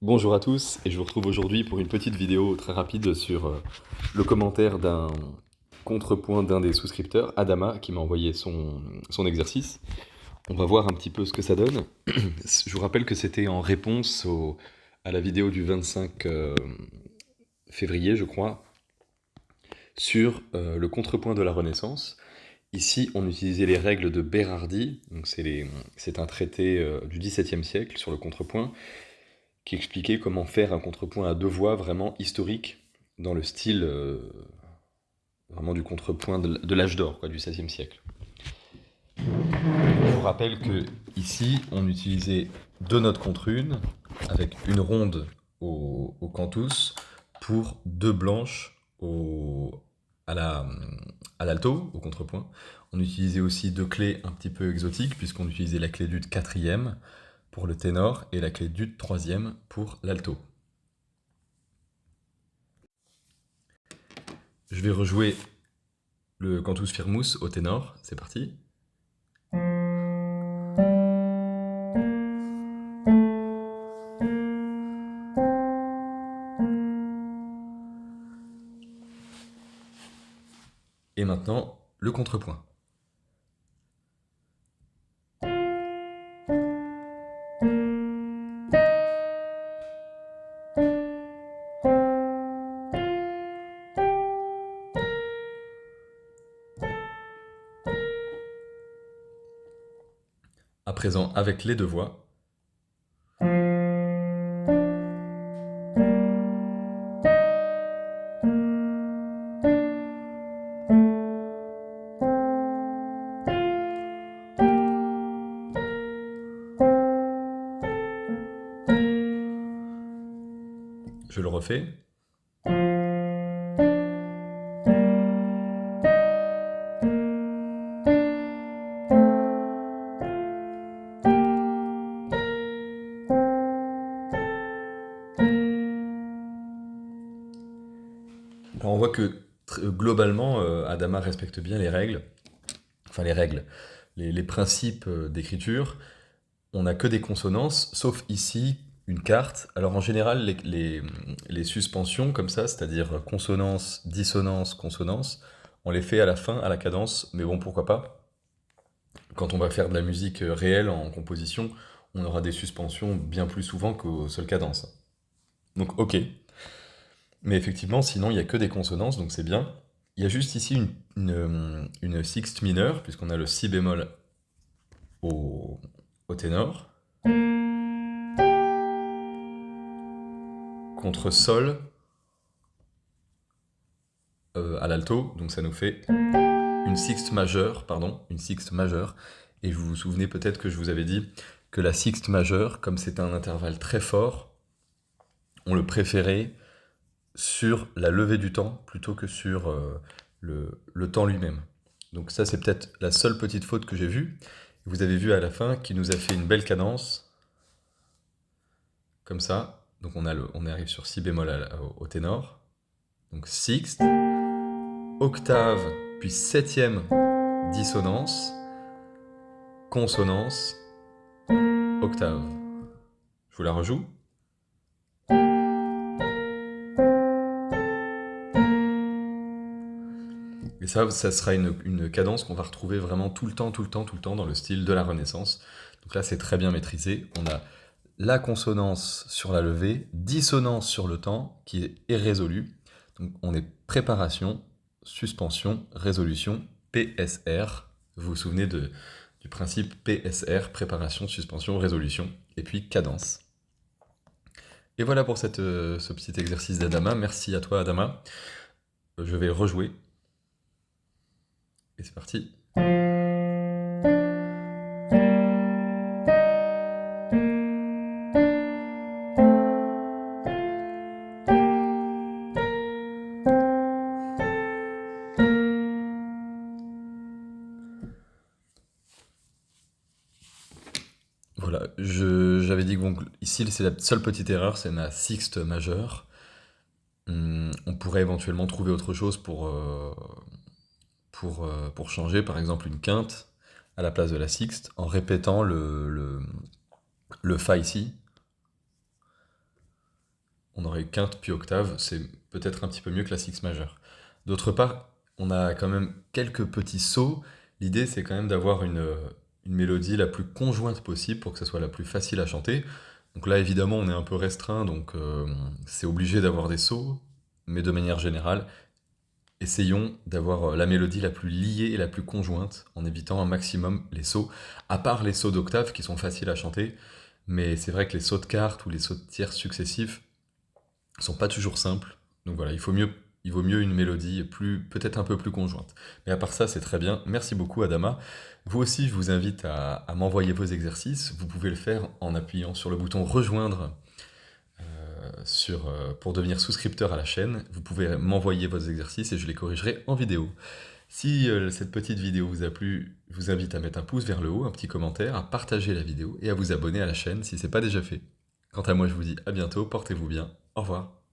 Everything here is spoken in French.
Bonjour à tous, et je vous retrouve aujourd'hui pour une petite vidéo très rapide sur le commentaire d'un contrepoint d'un des souscripteurs, Adama, qui m'a envoyé son exercice. On va voir un petit peu ce que ça donne. Je vous rappelle que c'était en réponse à la vidéo du 25 février, je crois, sur le contrepoint de la Renaissance. Ici, on utilisait les règles de Berardi, donc c'est un traité du XVIIe siècle sur le contrepoint, qui expliquait comment faire un contrepoint à deux voix vraiment historique, dans le style vraiment du contrepoint de l'âge d'or, quoi, du XVIe siècle. Je vous rappelle que ici, on utilisait deux notes contre une, avec une ronde au cantus, pour deux blanches à l'alto, au contrepoint. On utilisait aussi deux clés un petit peu exotiques, puisqu'on utilisait la clé d'ut quatrième pour le ténor et la clé d'ut troisième pour l'alto. Je vais rejouer le cantus firmus au ténor, c'est parti. Et maintenant, le contrepoint. À présent, avec les deux voix. Je le refais. Alors on voit que globalement, Adama respecte bien les règles, enfin les règles, les principes d'écriture. On n'a que des consonances, sauf ici une carte. Alors en général, les suspensions comme ça, c'est-à-dire consonance, dissonance, consonance, on les fait à la fin, à la cadence, mais bon, pourquoi pas. Quand on va faire de la musique réelle en composition, on aura des suspensions bien plus souvent qu'aux seules cadences. Donc ok. Mais effectivement, sinon, il n'y a que des consonances, donc c'est bien. Il y a juste ici une sixte mineure, puisqu'on a le si bémol au ténor, contre sol à l'alto, donc ça nous fait une sixte majeure, pardon, une sixte majeure. Et vous vous souvenez peut-être que je vous avais dit que la sixte majeure, comme c'est un intervalle très fort, on le préférait sur la levée du temps plutôt que sur le temps lui-même. Donc ça, c'est peut-être la seule petite faute que j'ai vue. Vous avez vu à la fin qu'il nous a fait une belle cadence, comme ça. Donc on arrive sur si bémol au ténor. Donc sixte, octave, puis septième dissonance, consonance, octave. Je vous la rejoue. Et ça sera une cadence qu'on va retrouver vraiment tout le temps, tout le temps, tout le temps dans le style de la Renaissance. Donc là, c'est très bien maîtrisé. On a la consonance sur la levée, dissonance sur le temps, qui est irrésolue. Donc on est préparation, suspension, résolution, PSR. Vous vous souvenez du principe PSR, préparation, suspension, résolution, et puis cadence. Et voilà pour ce petit exercice d'Adama. Merci à toi, Adama. Je vais rejouer. Et c'est parti. Voilà, j'avais dit que bon, ici c'est la seule petite erreur, c'est ma sixte majeure. On pourrait éventuellement trouver autre chose pour changer, par exemple une quinte à la place de la sixte, en répétant le fa ici. on aurait quinte puis octave, c'est peut-être un petit peu mieux que la six majeure. D'autre part, on a quand même quelques petits sauts. L'idée, c'est quand même d'avoir une mélodie la plus conjointe possible pour que ce soit la plus facile à chanter. Donc là, évidemment, on est un peu restreint, donc c'est obligé d'avoir des sauts, mais de manière générale, essayons d'avoir la mélodie la plus liée et la plus conjointe, en évitant un maximum les sauts, à part les sauts d'octave qui sont faciles à chanter, mais c'est vrai que les sauts de quarte ou les sauts de tierces successifs sont pas toujours simples. Donc voilà, il vaut mieux une mélodie peut-être un peu plus conjointe. Mais à part ça, c'est très bien. Merci beaucoup, Adama. Vous aussi, je vous invite à m'envoyer vos exercices. Vous pouvez le faire en appuyant sur le bouton rejoindre pour devenir souscripteur à la chaîne. Vous pouvez m'envoyer vos exercices et je les corrigerai en vidéo. Si cette petite vidéo vous a plu, je vous invite à mettre un pouce vers le haut, un petit commentaire, à partager la vidéo et à vous abonner à la chaîne si ce n'est pas déjà fait. Quant à moi, je vous dis à bientôt, portez-vous bien, au revoir.